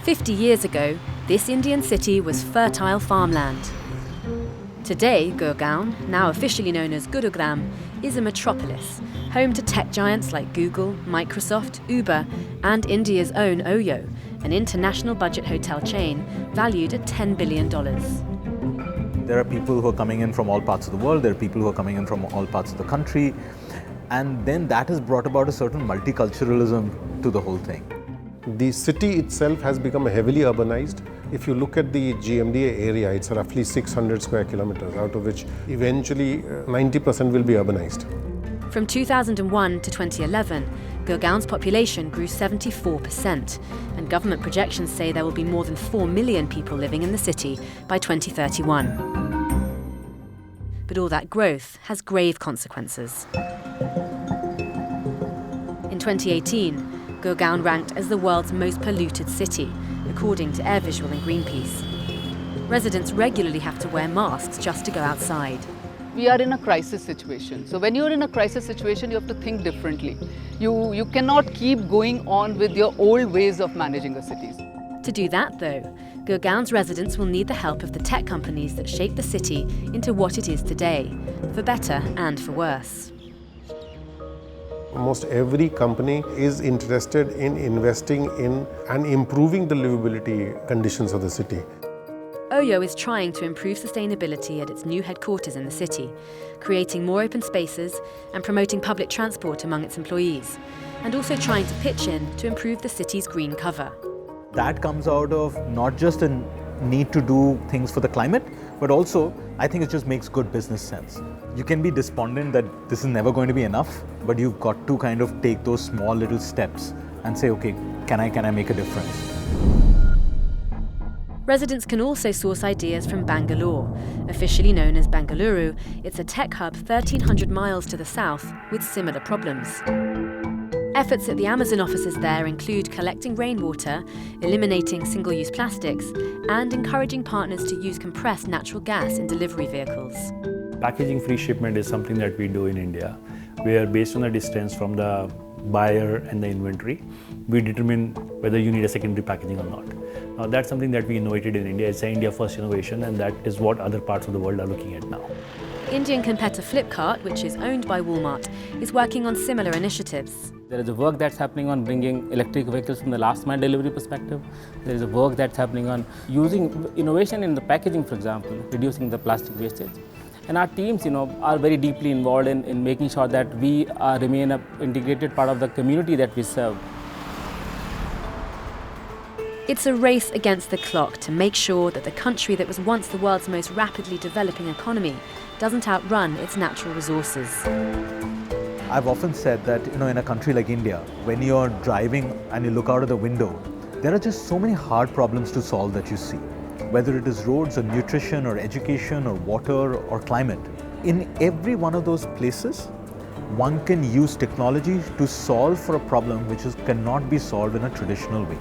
50 years ago, this Indian city was fertile farmland. Today, Gurgaon, now officially known as Gurugram, is a metropolis, home to tech giants like Google, Microsoft, Uber, and India's own Oyo, an international budget hotel chain valued at $10 billion. There are people who are coming in from all parts of the world, there are people who are coming in from all parts of the country, and then that has brought about a certain multiculturalism to the whole thing. The city itself has become heavily urbanized. If you look at the GMDA area, it's roughly 600 square kilometers, out of which eventually 90% will be urbanized. From 2001 to 2011, Gurgaon's population grew 74%, and government projections say there will be more than 4 million people living in the city by 2031. But all that growth has grave consequences. In 2018, Gurgaon ranked as the world's most polluted city, according to Air Visual and Greenpeace. Residents regularly have to wear masks just to go outside. We are in a crisis situation. So when you're in a crisis situation, you have to think differently. You cannot keep going on with your old ways of managing the cities. To do that, though, Gurgaon's residents will need the help of the tech companies that shape the city into what it is today, for better and for worse. Almost every company is interested in investing in and improving the livability conditions of the city. Oyo is trying to improve sustainability at its new headquarters in the city, creating more open spaces and promoting public transport among its employees, and also trying to pitch in to improve the city's green cover. That comes out of not just a need to do things for the climate, but also I think it just makes good business sense. You can be despondent that this is never going to be enough, but you've got to kind of take those small little steps and say, okay, can I make a difference? Residents can also source ideas from Bangalore. Officially known as Bengaluru, it's a tech hub 1,300 miles to the south with similar problems. Efforts at the Amazon offices there include collecting rainwater, eliminating single-use plastics, and encouraging partners to use compressed natural gas in delivery vehicles. Packaging free shipment is something that we do in India, where based on the distance from the buyer and the inventory, we determine whether you need a secondary packaging or not. Now that's something that we innovated in India. It's an India first innovation, and that is what other parts of the world are looking at now. Indian competitor Flipkart, which is owned by Walmart, is working on similar initiatives. There is a work that's happening on bringing electric vehicles from the last mile delivery perspective. There is a work that's happening on using innovation in the packaging, for example, reducing the plastic wastage. And our teams, are very deeply involved in making sure that we remain an integrated part of the community that we serve. It's a race against the clock to make sure that the country that was once the world's most rapidly developing economy doesn't outrun its natural resources. I've often said that, in a country like India, when you're driving and you look out of the window, there are just so many hard problems to solve that you see. Whether it is roads or nutrition or education or water or climate. In every one of those places, one can use technology to solve for a problem which cannot be solved in a traditional way.